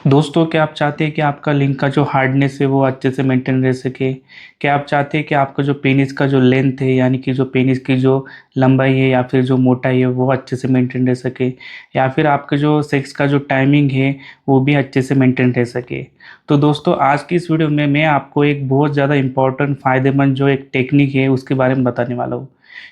दोस्तों, क्या आप चाहते हैं कि आपका लिंक का जो हार्डनेस है वो अच्छे से मेंटेन रह सके? क्या आप चाहते हैं कि आपका जो पेनिस का जो लेंथ है, यानी कि जो पेनिस की जो लंबाई है या फिर जो मोटाई है वो अच्छे से मेंटेन रह सके? या फिर आपका जो सेक्स का जो टाइमिंग है वो भी अच्छे से मेंटेन रह सके? तो दोस्तों, आज की इस वीडियो में मैं आपको एक बहुत ज़्यादा इम्पोर्टेंट फ़ायदेमंद जो एक टेक्निक है उसके बारे में बताने वाला हूँ।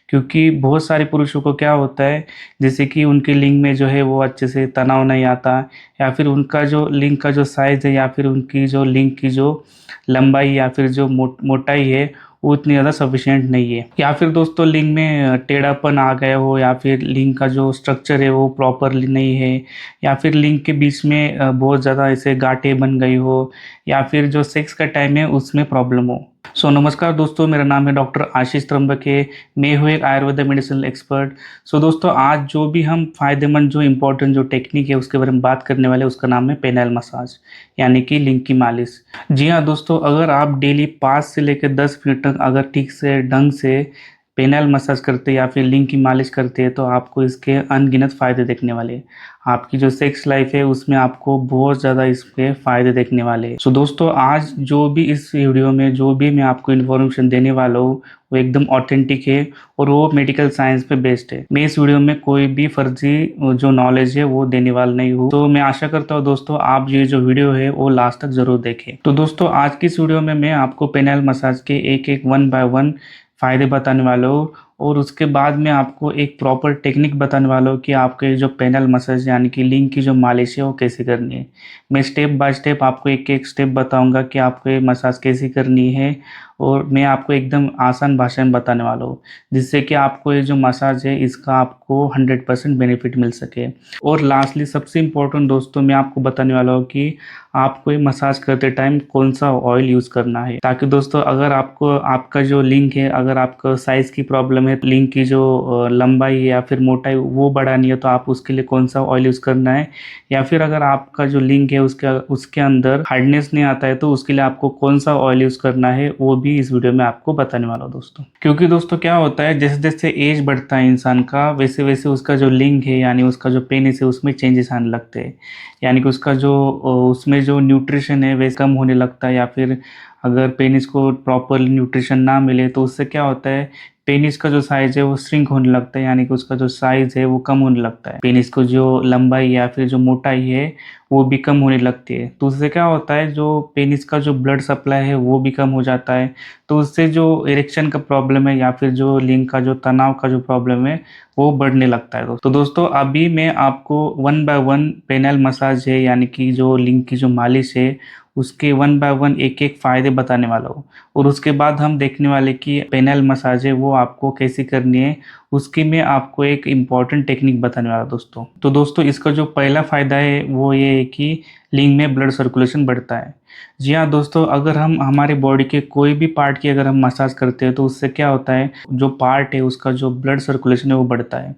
क्योंकि बहुत सारे पुरुषों को क्या होता है, जैसे कि उनके लिंग में जो है वो अच्छे से तनाव नहीं आता, या फिर उनका जो लिंग का जो साइज़ है या फिर उनकी जो लिंग की जो लंबाई या फिर जो मोटाई है वो उतनी ज़्यादा सफिशिएंट नहीं है, या फिर दोस्तों लिंग में टेढ़ापन आ गया हो, या फिर लिंग का जो स्ट्रक्चर है वो प्रॉपरली नहीं है, या फिर लिंग के बीच में बहुत ज़्यादा ऐसे गांठें बन गई हो, या फिर जो सेक्स का टाइम है उसमें प्रॉब्लम हो। नमस्कार दोस्तों, मेरा नाम है डॉक्टर आशीष त्र्यंबके। मैं हूँ एक आयुर्वेद मेडिसिनल एक्सपर्ट। दोस्तों, आज जो भी हम फायदेमंद जो इम्पोर्टेंट जो टेक्निक है उसके बारे में बात करने वाले हैं, उसका नाम है पेनाइल मसाज, यानी कि लिंग की मालिश। जी हाँ दोस्तों, अगर आप डेली 5 से लेकर 10 मिनट तक अगर ठीक से ढंग से पेनाइल मसाज करते हैं या फिर लिंग की मालिश करते हैं तो आपको इसके अनगिनत फ़ायदे देखने वाले हैं। आपकी जो सेक्स लाइफ है उसमें आपको बहुत ज़्यादा इसके फ़ायदे देखने वाले हैं। दोस्तों, आज जो भी इस वीडियो में जो भी मैं आपको इन्फॉर्मेशन देने वाला हूँ वो एकदम ऑथेंटिक है और वो मेडिकल साइंस पे बेस्ड है। मैं इस वीडियो में कोई भी फर्जी जो नॉलेज है वो देने वाला नहीं हूँ। तो मैं आशा करता हूँ दोस्तों आप ये जो वीडियो है वो लास्ट तक जरूर देखें। तो दोस्तों, आज की इस वीडियो में मैं आपको पेनाइल मसाज के एक एक 1 बाय 1 फ़ायदे बताने वाला हूँ, और उसके बाद मैं आपको एक प्रॉपर टेक्निक बताने वाला हूँ कि आपके जो पेनाइल मसाज यानी कि लिंग की जो मालिश है वो कैसे करनी है। मैं स्टेप बाय स्टेप आपको एक एक स्टेप बताऊंगा कि आपको ये मसाज कैसी करनी है, और मैं आपको एकदम आसान भाषा में बताने वाला हूँ, जिससे कि आपको ये जो मसाज है इसका आपको 100% बेनिफिट मिल सके। और लास्टली सबसे इम्पोर्टेंट दोस्तों, मैं आपको बताने वाला हूँ कि आपको ये मसाज करते टाइम कौन सा ऑयल यूज़ करना है, ताकि दोस्तों अगर आपको आपका जो लिंग है, अगर आपका साइज़ की प्रॉब्लम है, लिंग की जो लंबाई या फिर मोटाई वो बढ़ानी है तो आप उसके लिए कौन सा ऑयल यूज़ करना है, या फिर अगर आपका जो लिंग है उसके अंदर हार्डनेस नहीं आता है तो उसके लिए आपको कौन सा ऑयल यूज़ करना है, वो भी इस वीडियो में आपको बताने वाला हूँ दोस्तों। क्योंकि दोस्तों क्या होता है, जैसे जैसे एज बढ़ता है इंसान का, वैसे वैसे उसका जो लिंग है यानी उसका जो पेनिस है उसमें चेंजेस आने लगते हैं, यानी कि उसका जो उसमें जो न्यूट्रिशन है वह कम होने लगता है, या फिर अगर पेनिस को प्रॉपरली न्यूट्रिशन ना मिले तो उससे क्या होता है, पेनिस का जो साइज है वो श्रिंक होने लगता है, यानी कि उसका जो साइज है वो कम होने लगता है। पेनिस को जो लंबाई या फिर जो मोटाई है वो भी कम होने लगती है। तो उससे क्या होता है, जो पेनिस का जो ब्लड सप्लाई है वो भी कम हो जाता है। तो उससे जो इरेक्शन का प्रॉब्लम है या फिर जो लिंग का जो तनाव का जो प्रॉब्लम है वो बढ़ने लगता है। तो दोस्तों, अभी मैं आपको 1 बाय 1 पेनाइल मसाज है यानी कि जो लिंग की जो मालिश है उसके 1 बाय 1 एक एक फ़ायदे बताने वाला हूँ, और उसके बाद हम देखने वाले कि पेनाइल मसाज है वो आपको कैसे करनी है, उसकी मैं आपको एक इम्पॉर्टेंट टेक्निक बताने वाला दोस्तों। तो दोस्तों, इसका जो पहला फ़ायदा है वो ये है कि लिंग में ब्लड सर्कुलेशन बढ़ता है। जी हाँ दोस्तों, अगर हम हमारे बॉडी के कोई भी पार्ट की अगर हम मसाज करते हैं तो उससे क्या होता है, जो पार्ट है उसका जो ब्लड सर्कुलेशन है वो बढ़ता है।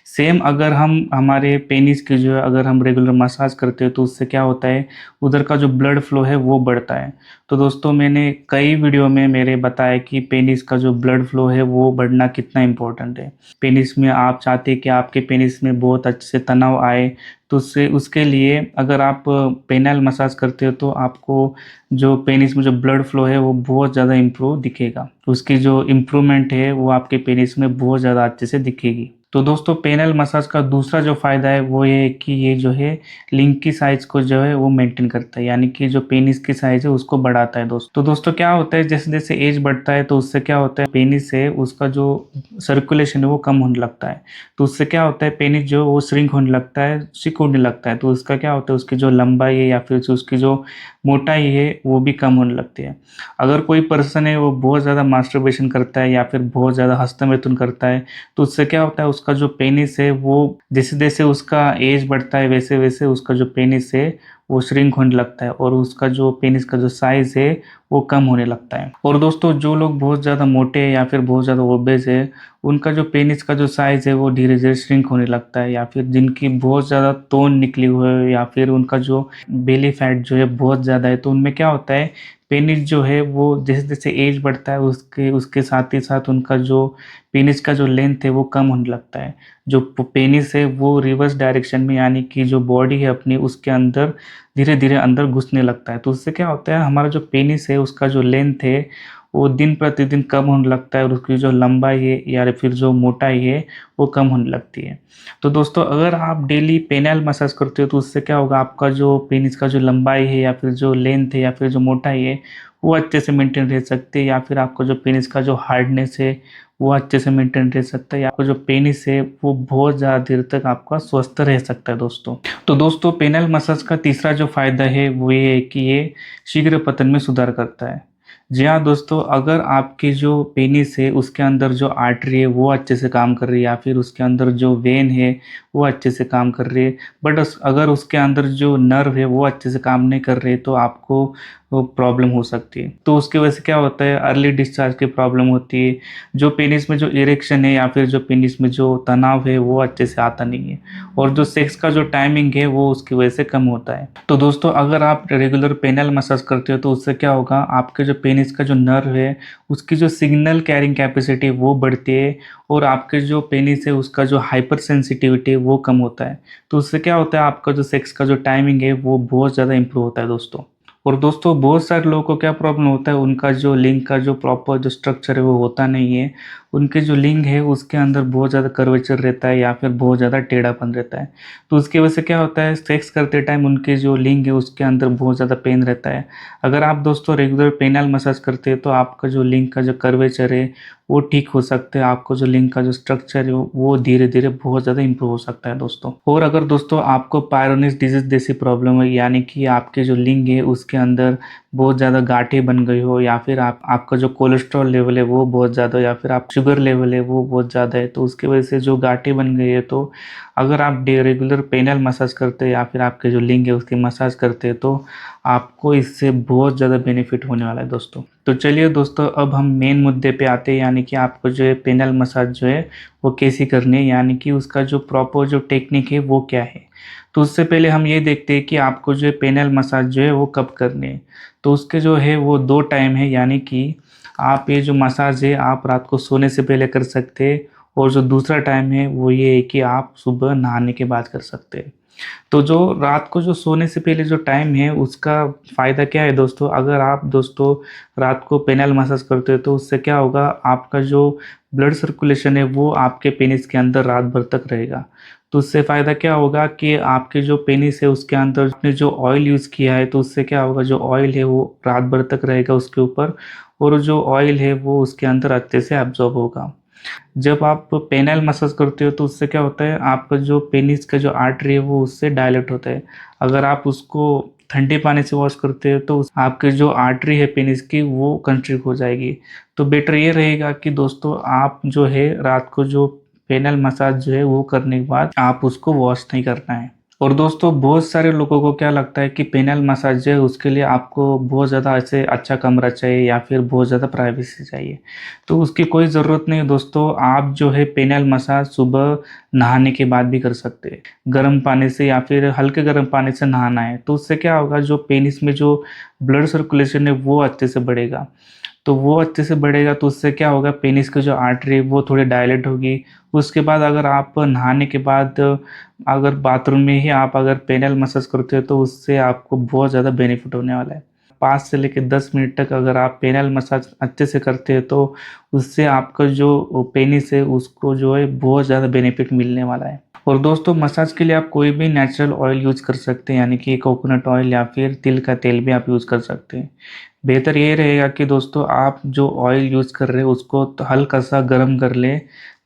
सेम अगर हम हमारे पेनिस की जो है अगर हम रेगुलर मसाज करते हैं तो उससे क्या होता है, उधर का जो ब्लड फ्लो है वो बढ़ता है। तो दोस्तों, मैंने कई वीडियो में मेरे बताया कि पेनिस का जो ब्लड फ्लो है वो बढ़ना कितना इम्पोर्टेंट है। पेनिस में आप चाहते हैं कि आपके पेनिस में बहुत अच्छे से तनाव आए, तो उससे उसके लिए अगर आप पेनाइल मसाज करते हो तो आपको जो पेनिस में जो ब्लड फ्लो है वो बहुत ज़्यादा इम्प्रूव दिखेगा। उसकी जो इम्प्रूवमेंट है वो आपके पेनिस में बहुत ज़्यादा अच्छे से दिखेगी। तो दोस्तों, पेनाइल मसाज का दूसरा जो फ़ायदा है वो ये है कि ये जो है लिंग की साइज़ को जो है वो मेंटेन करता है, यानी कि जो पेनिस की साइज़ है उसको बढ़ाता है दोस्तों। तो दोस्तों क्या होता है, जैसे जैसे एज बढ़ता है तो उससे क्या होता है, पेनिस है उसका जो सर्कुलेशन है वो कम होने लगता है। तो उससे क्या होता है, पेनिस जो वो श्रिंक होने लगता है, सिकुड़ने लगता है। तो उसका क्या होता है, उसकी जो लंबाई है या फिर उसकी जो मोटाई है वो भी कम होने लगती है। अगर कोई पर्सन है वो बहुत ज़्यादा मास्टरबेशन करता है या फिर बहुत ज़्यादा हस्तमैथुन करता है तो उससे क्या होता है, उसका जो पेनिस है वो जैसे जैसे उसका एज बढ़ता है वैसे वैसे उसका जो पेनिस है वो श्रिंक होने लगता है, और उसका जो पेनिस का जो साइज़ है वो कम होने लगता है। और दोस्तों, जो लोग बहुत ज़्यादा मोटे हैं या फिर बहुत ज़्यादा ओबेस है, उनका जो पेनिस का जो साइज़ है वो धीरे धीरे श्रिंक होने लगता है, या फिर जिनकी बहुत ज़्यादा तोन निकली हुई है या फिर उनका जो बेली फैट जो है बहुत ज़्यादा है, तो उनमें क्या होता है, पेनिस जो है वो जैसे जैसे एज बढ़ता है उसके उसके साथ ही साथ उनका जो पेनिस का जो लेंथ है वो कम होने लगता है। जो पेनिस है वो रिवर्स डायरेक्शन में यानी कि जो बॉडी है अपनी उसके अंदर धीरे धीरे अंदर घुसने लगता है। तो उससे क्या होता है, हमारा जो पेनिस है उसका जो लेंथ है वो दिन प्रतिदिन कम होने लगता है और उसकी जो लंबाई है या फिर जो मोटाई है वो कम होने लगती है। तो दोस्तों अगर आप डेली पेनाइल मसाज करते हो तो उससे क्या होगा, आपका जो पेनिस का जो लंबाई है या फिर जो लेंथ है या फिर जो मोटाई है वो अच्छे से मेंटेन रह सकती है, या फिर आपका जो पेनिस का जो हार्डनेस है वो अच्छे से मेंटेन रह सकता है, या आपका जो पेनिस है वो बहुत ज़्यादा देर तक आपका स्वस्थ रह सकता है दोस्तों। तो दोस्तों पेनाइल मसाज का तीसरा जो फायदा है वो ये है कि ये शीघ्र पतन में सुधार करता है। जी हाँ दोस्तों, अगर आपकी जो पेनिस है उसके अंदर जो आर्टरी है वो अच्छे से काम कर रही है या फिर उसके अंदर जो वेन है वो अच्छे से काम कर रही है, बट अगर उसके अंदर जो नर्व है वो अच्छे से काम नहीं कर रही है तो आपको वो प्रॉब्लम हो सकती है। तो उसकी वजह से क्या होता है, अर्ली डिस्चार्ज की प्रॉब्लम होती है, जो पेनिस में जो इरेक्शन है या फिर जो पेनिस में जो तनाव है वो अच्छे से आता नहीं है, और जो सेक्स का जो टाइमिंग है वो उसकी वजह से कम होता है। तो दोस्तों अगर आप रेगुलर पेनल मसाज करते हो तो उससे क्या होगा, आपके जो पेनिस का जो नर्व है उसकी जो सिग्नल कैरिंग कैपेसिटी वो बढ़ती है, और आपके जो पेनिस है उसका जो हाइपर सेंसिटिविटी है वो कम होता है। तो उससे क्या होता है, आपका जो सेक्स का जो टाइमिंग है वो बहुत ज़्यादा इंप्रूव होता है दोस्तों। और दोस्तों बहुत सारे लोगों को क्या प्रॉब्लम होता है, उनका जो लिंग का जो प्रॉपर जो स्ट्रक्चर है वो होता नहीं है, उनके जो लिंग है उसके अंदर बहुत ज़्यादा कर्वेचर रहता है या फिर बहुत ज़्यादा टेढ़ापन रहता है। तो उसकी वजह से क्या होता है, सेक्स करते टाइम उनके जो लिंग है उसके अंदर बहुत ज़्यादा पेन रहता है। अगर आप दोस्तों रेगुलर पेनल मसाज करते हैं तो आपका जो लिंग का जो कर्वेचर है वो ठीक हो सकता है, आपको जो लिंग का जो स्ट्रक्चर है वो धीरे धीरे बहुत ज़्यादा इंप्रूव हो सकता है दोस्तों। और अगर दोस्तों आपको पायरोनिस डिजीज जैसी प्रॉब्लम है, यानी कि आपके जो लिंग है उसके अंदर बहुत ज़्यादा गांठें बन गई हो, या फिर आपका जो कोलेस्ट्रॉल लेवल है वो बहुत ज़्यादा, या फिर आप शुगर लेवल है वो बहुत ज़्यादा है, तो उसकी वजह से जो गांठें बन गई है, तो अगर आप रेगुलर पेनल मसाज करते हैं या फिर आपके जो लिंग है उसकी मसाज करते हैं तो आपको इससे बहुत ज़्यादा बेनिफिट होने वाला है दोस्तों। तो चलिए दोस्तों अब हम मेन मुद्दे पे आते हैं, यानी कि आपको जो है पेनल मसाज जो है वो कैसी करनी है, यानी कि उसका जो प्रॉपर जो टेक्निक है वो क्या है। तो उससे पहले हम ये देखते हैं कि आपको जो है पेनल मसाज जो है वो कब करनी है। तो उसके जो है वो दो टाइम है, यानी कि आप ये जो मसाज है आप रात को सोने से पहले कर सकते हैं, और जो दूसरा टाइम है वो ये है कि आप सुबह नहाने के बाद कर सकते हैं। तो जो रात को जो सोने से पहले जो टाइम है उसका फ़ायदा क्या है दोस्तों, अगर आप दोस्तों रात को पेनल मसाज करते हो तो उससे क्या होगा, आपका जो ब्लड सर्कुलेशन है वो आपके पेनिस के अंदर रात भर तक रहेगा। तो उससे फ़ायदा क्या होगा कि आपके जो पेनिस है उसके अंदर आपने जो ऑयल यूज़ किया है तो उससे क्या होगा, जो ऑयल है वो रात भर तक रहेगा उसके ऊपर, और जो ऑयल है वो उसके अंदर अच्छे से एब्जॉर्ब होगा। जब आप पेनाइल मसाज करते हो तो उससे क्या होता है, आपका जो पेनिस का जो आर्टरी है वो उससे डायलेट होता है। अगर आप उसको ठंडे पानी से वॉश करते हो तो आपके जो आर्टरी है पेनिस की वो कंस्ट्रिक्ट हो जाएगी। तो बेटर ये रहेगा कि दोस्तों आप जो है रात को जो पेनाइल मसाज जो है वो करने के बाद आप उसको वॉश नहीं करना है। और दोस्तों बहुत सारे लोगों को क्या लगता है कि पेनल मसाज जो है उसके लिए आपको बहुत ज़्यादा ऐसे अच्छा कमरा चाहिए या फिर बहुत ज़्यादा प्राइवेसी चाहिए। तो उसकी कोई ज़रूरत नहीं है दोस्तों, आप जो है पेनल मसाज सुबह नहाने के बाद भी कर सकते हैं। गर्म पानी से या फिर हल्के गर्म पानी से नहाना है तो उससे क्या होगा, जो पेनिस में जो ब्लड सर्कुलेशन है वो अच्छे से बढ़ेगा। तो वो अच्छे से बढ़ेगा तो उससे क्या होगा, पेनिस की जो आर्टरी है वो थोड़ी डायलेट होगी। उसके बाद अगर आप नहाने के बाद अगर बाथरूम में ही आप अगर पेनल मसाज करते हो तो उससे आपको बहुत ज़्यादा बेनिफिट होने वाला है। 5 से लेकर 10 मिनट तक अगर आप पेनल मसाज अच्छे से करते हैं तो उससे आपका जो पेनिस है उसको जो है बहुत ज़्यादा बेनिफिट मिलने वाला है। और दोस्तों मसाज के लिए आप कोई भी नेचुरल ऑयल यूज़ कर सकते हैं, यानी कि कोकोनट ऑयल या फिर तिल का तेल भी आप यूज़ कर सकते हैं। बेहतर ये रहेगा कि दोस्तों आप जो ऑयल यूज़ कर रहे हैं उसको तो हल्का सा गर्म कर लें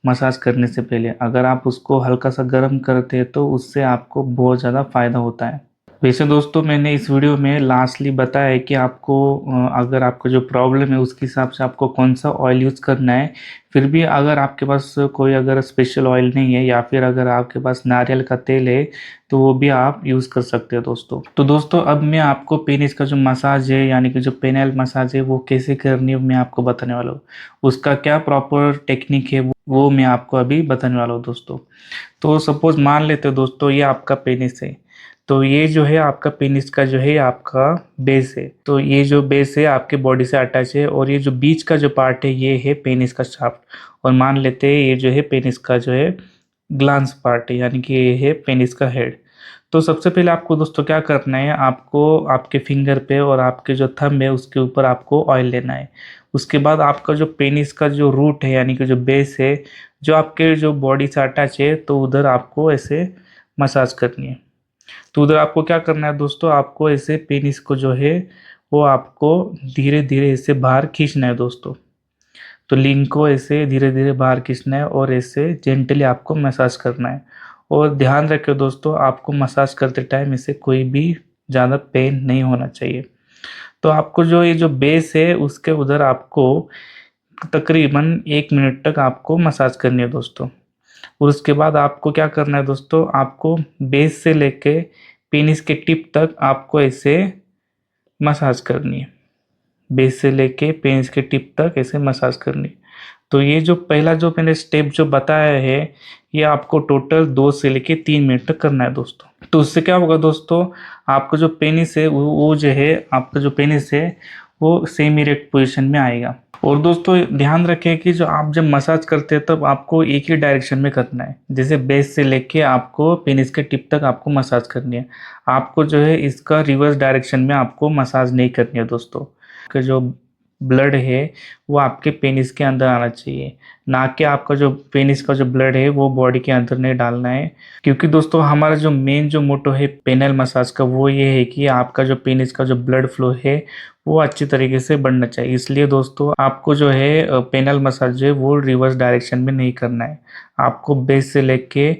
मसाज करने से पहले। अगर आप उसको हल्का सा गर्म करते हैं तो उससे आपको बहुत ज़्यादा फ़ायदा होता है। वैसे दोस्तों मैंने इस वीडियो में लास्टली बताया है कि आपको अगर आपका जो प्रॉब्लम है उसके हिसाब से आपको कौन सा ऑयल यूज़ करना है। फिर भी अगर आपके पास कोई अगर स्पेशल ऑयल नहीं है या फिर अगर आपके पास नारियल का तेल है तो वो भी आप यूज़ कर सकते हो दोस्तों। तो दोस्तों अब मैं आपको पेनिस का जो मसाज है यानी कि जो पेनाइल मसाज है वो कैसे करनी है मैं आपको बताने वाला हूँ। उसका क्या प्रॉपर टेक्निक है वो मैं आपको अभी बताने वाला हूँ दोस्तों। तो सपोज़ मान लेते हो दोस्तों ये आपका पेनिस है, तो ये जो है आपका पेनिस का जो है आपका बेस है। तो ये जो बेस है आपके बॉडी से अटैच है, और ये जो बीच का जो पार्ट है ये है पेनिस का शाफ्ट। और मान लेते हैं ये जो है पेनिस का जो है ग्लांस पार्ट है, यानी कि ये है पेनिस का हेड। तो सबसे पहले आपको दोस्तों क्या करना है, आपको आपके फिंगर पे और आपके जो थंब है उसके ऊपर आपको ऑयल लेना है। उसके बाद आपका जो पेनिस का जो रूट है यानी कि जो बेस है, जो आपके जो बॉडी से अटैच है, तो उधर आपको ऐसे मसाज करनी है। तो उधर आपको क्या करना है दोस्तों, आपको ऐसे पेनिस को जो है वो आपको धीरे धीरे ऐसे बाहर खींचना है दोस्तों। तो लिंक को ऐसे धीरे धीरे बाहर खींचना है और ऐसे जेंटली आपको मसाज करना है। और ध्यान रखें दोस्तों, आपको मसाज करते टाइम इसे कोई भी ज़्यादा पेन नहीं होना चाहिए। तो आपको जो ये जो बेस है उसके उधर आपको तकरीबन 1 मिनट तक आपको मसाज करनी है दोस्तों। और उसके बाद आपको क्या करना है दोस्तों, आपको बेस से लेके पेनिस के टिप तक आपको ऐसे मसाज करनी है। बेस से लेके पेनिस के टिप तक ऐसे मसाज करनी है। तो ये जो पहला जो मैंने स्टेप जो बताया है, ये आपको टोटल 2 से लेके 3 मिनट तक करना है दोस्तों। तो उससे क्या होगा दोस्तों, आपका जो पेनिस है वो जो है, आपका जो पेनिस है वो सेमी इरेक्ट पोजीशन में आएगा। और दोस्तों ध्यान रखें कि जो आप जब मसाज करते हैं तब आपको एक ही डायरेक्शन में करना है। जैसे बेस से लेके आपको पेनिस के टिप तक आपको मसाज करनी है। आपको जो है इसका रिवर्स डायरेक्शन में आपको मसाज नहीं करनी है दोस्तों। का जो ब्लड है वो आपके पेनिस के अंदर आना चाहिए, ना कि आपका जो पेनिस का जो ब्लड है वो बॉडी के अंदर नहीं डालना है। क्योंकि दोस्तों हमारा जो मेन जो मोटो है पेनल मसाज का वो ये है कि आपका जो पेनिस का जो ब्लड फ्लो है वो अच्छी तरीके से बढ़ना चाहिए। इसलिए दोस्तों आपको जो है पेनल मसाज जो है वो रिवर्स डायरेक्शन में नहीं करना है। आपको बेस से लेके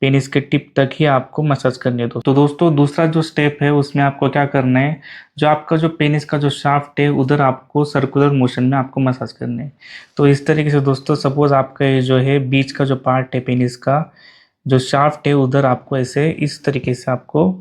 पेनिस के टिप तक ही आपको मसाज करनी है। तो दोस्तों दूसरा जो स्टेप है उसमें आपको क्या करना है, जो आपका जो पेनिस का जो शाफ्ट है उधर आपको सर्कुलर मोशन में आपको मसाज करना है। तो इस तरीके से दोस्तों सपोज आपका ये जो है बीच का जो पार्ट है पेनिस का जो शाफ्ट है उधर आपको ऐसे इस तरीके से आपको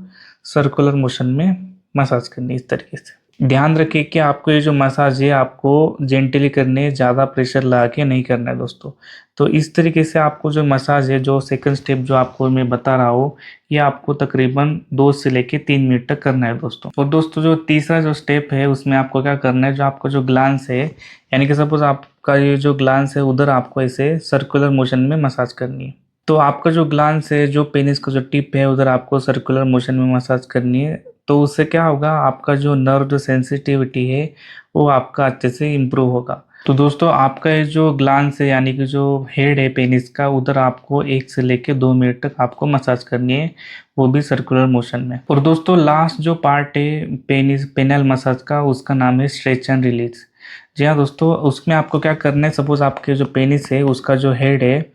सर्कुलर मोशन में मसाज करनी है, इस तरीके से। ध्यान रखिए कि आपको ये जो मसाज है आपको जेंटली करने है, ज़्यादा प्रेशर लगा के नहीं करना है दोस्तों। तो इस तरीके से आपको जो मसाज है, जो सेकंड स्टेप जो आपको मैं बता रहा हूँ, ये आपको तकरीबन 2 से लेके 3 मिनट तक करना है दोस्तों। और दोस्तों जो तीसरा जो स्टेप है उसमें आपको क्या करना है, जो आपका जो ग्लांस है यानी कि सपोज आपका ये जो ग्लांस है उधर आपको ऐसे सर्कुलर मोशन में मसाज करनी है। तो आपका जो ग्लांस है, जो पेनिस का जो टिप है उधर आपको सर्कुलर मोशन में मसाज करनी है। तो उससे क्या होगा, आपका जो नर्व जो सेंसिटिविटी है वो आपका अच्छे से इम्प्रूव होगा। तो दोस्तों आपका ये जो ग्लांस है यानी कि जो हेड है पेनिस का उधर आपको 1 से लेके 2 मिनट तक आपको मसाज करनी है, वो भी सर्कुलर मोशन में। और दोस्तों लास्ट जो पार्ट है पेनिस पेनल मसाज का उसका नाम है स्ट्रेच एंड रिलीज। जी हाँ दोस्तों, उसमें आपको क्या करना है, सपोज आपके जो पेनिस है उसका जो हेड है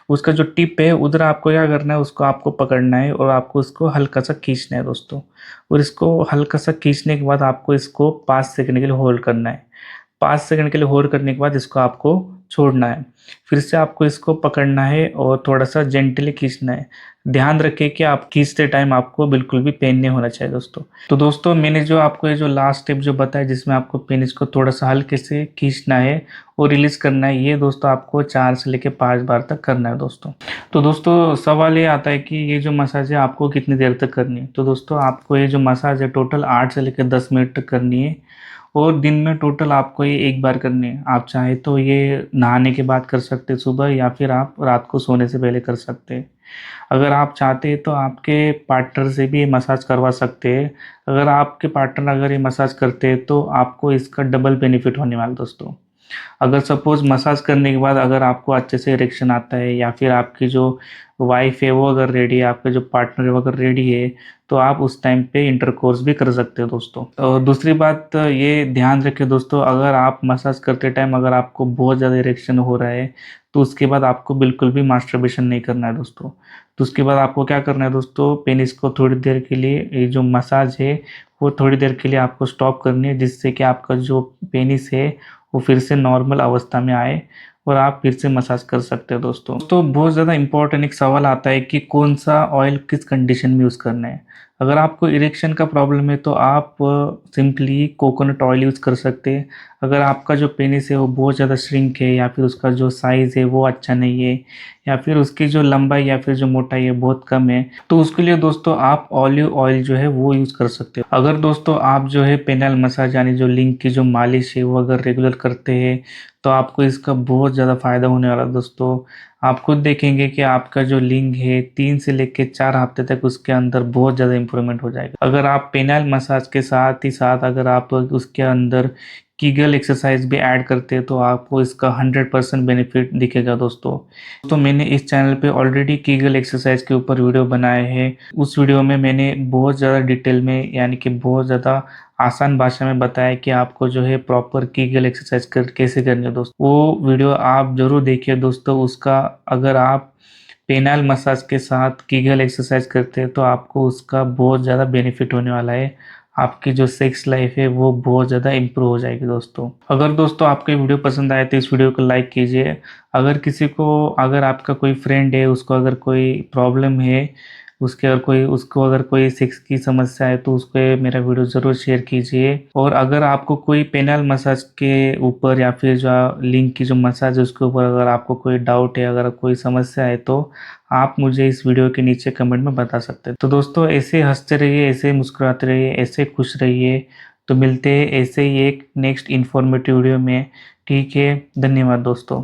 उसका जो टिप है उधर आपको क्या करना है, उसको आपको पकड़ना है और आपको उसको हल्का सा खींचना है दोस्तों। और इसको हल्का सा खींचने के बाद आपको इसको 5 सेकंड के लिए होल्ड करना है। 5 सेकंड के लिए होल्ड करने के बाद इसको आपको छोड़ना है। फिर से आपको इसको पकड़ना है और थोड़ा सा जेंटली खींचना है। ध्यान रखें कि आप खींचते टाइम आपको बिल्कुल भी पेन नहीं होना चाहिए दोस्तों। तो दोस्तों मैंने जो आपको ये जो लास्ट स्टेप जो बताया जिसमें आपको पेनिस को थोड़ा सा हल्के से खींचना है और रिलीज करना है, ये दोस्तों आपको 4 से लेके 5 बार तक करना है दोस्तों। तो दोस्तों सवाल ये आता है कि ये जो मसाज है आपको कितनी देर तक करनी है। तो दोस्तों आपको ये जो मसाज है टोटल 8 से लेकर 10 मिनट तक करनी है। और दिन में टोटल आपको ये एक बार करनी है। आप चाहे तो ये नहाने के बाद कर सकते हैं सुबह, या फिर आप रात को सोने से पहले कर सकते हैं। अगर आप चाहते हैं तो आपके पार्टनर से भी ये मसाज करवा सकते हैं। अगर आपके पार्टनर अगर ये मसाज करते हैं तो आपको इसका डबल बेनिफिट होने वाला है दोस्तों। अगर सपोज मसाज करने के बाद अगर आपको अच्छे से इरेक्शन आता है, या फिर आपकी जो वाइफ है वो अगर रेडी है, आपके जो पार्टनर है वो अगर रेडी है, तो आप उस टाइम पे इंटरकोर्स भी कर सकते हो दोस्तों। और दूसरी बात ये ध्यान रखें दोस्तों, अगर आप मसाज करते टाइम अगर आपको बहुत ज़्यादा इरेक्शन हो रहा है तो उसके बाद आपको बिल्कुल भी मास्टरबेशन नहीं करना है दोस्तों। तो उसके बाद आपको क्या करना है दोस्तों, पेनिस को थोड़ी देर के लिए ये जो मसाज है वो थोड़ी देर के लिए आपको स्टॉप करनी है, जिससे कि आपका जो पेनिस है वो फिर से नॉर्मल अवस्था में आए और आप फिर से मसाज कर सकते हैं दोस्तों। तो बहुत ज़्यादा इंपॉर्टेंट एक सवाल आता है कि कौन सा ऑयल किस कंडीशन में यूज़ करना है। अगर आपको इरेक्शन का प्रॉब्लम है तो आप सिंपली कोकोनट ऑयल यूज़ कर सकते हैं। अगर आपका जो पेनिस है वो बहुत ज़्यादा श्रिंक है, या फिर उसका जो साइज़ है वो अच्छा नहीं है, या फिर उसकी जो लंबाई या फिर जो मोटाई है बहुत कम है, तो उसके लिए दोस्तों आप ऑलिव ऑयल जो है वो यूज़ कर सकते हो। अगर दोस्तों आप जो है पेनल मसाज यानी जो लिंक की जो मालिश है वो अगर रेगुलर करते हैं तो आपको इसका बहुत ज़्यादा फ़ायदा होने वाला है दोस्तों। आप खुद देखेंगे कि आपका जो लिंग है 3 से लेके 4 हफ्ते तक उसके अंदर बहुत ज़्यादा इम्प्रूवमेंट हो जाएगा। अगर आप पेनाइल मसाज के साथ ही साथ अगर आप उसके अंदर कीगल एक्सरसाइज भी ऐड करते हैं तो आपको इसका 100% बेनिफिट दिखेगा दोस्तों। तो मैंने इस चैनल पे ऑलरेडी कीगल एक्सरसाइज के ऊपर वीडियो बनाए हैं। उस वीडियो में मैंने बहुत ज़्यादा डिटेल में यानी कि बहुत ज़्यादा आसान भाषा में बताया कि आपको जो है प्रॉपर कीगल एक्सरसाइज कैसे करनी है दोस्तों। वो वीडियो आप जरूर देखिए दोस्तों। उसका अगर आप पेनाइल मसाज के साथ कीगल एक्सरसाइज करते हैं तो आपको उसका बहुत ज़्यादा बेनिफिट होने वाला है। आपकी जो सेक्स लाइफ है वो बहुत ज़्यादा इम्प्रूव हो जाएगी दोस्तों। अगर दोस्तों आपको ये वीडियो पसंद आए तो इस वीडियो को लाइक कीजिए। अगर आपका कोई फ्रेंड है उसको अगर कोई प्रॉब्लम है, उसको अगर कोई सेक्स की समस्या है तो उसको मेरा वीडियो ज़रूर शेयर कीजिए। और अगर आपको कोई पेनाइल मसाज के ऊपर या फिर जो लिंक की जो मसाज है उसके ऊपर अगर आपको कोई डाउट है, अगर कोई समस्या है तो आप मुझे इस वीडियो के नीचे कमेंट में बता सकते हैं। तो दोस्तों ऐसे हंसते रहिए, ऐसे मुस्कुराते रहिए, ऐसे खुश रहिए। तो मिलते हैं ऐसे ही एक नेक्स्ट इन्फॉर्मेटिव वीडियो में। ठीक है, धन्यवाद दोस्तों।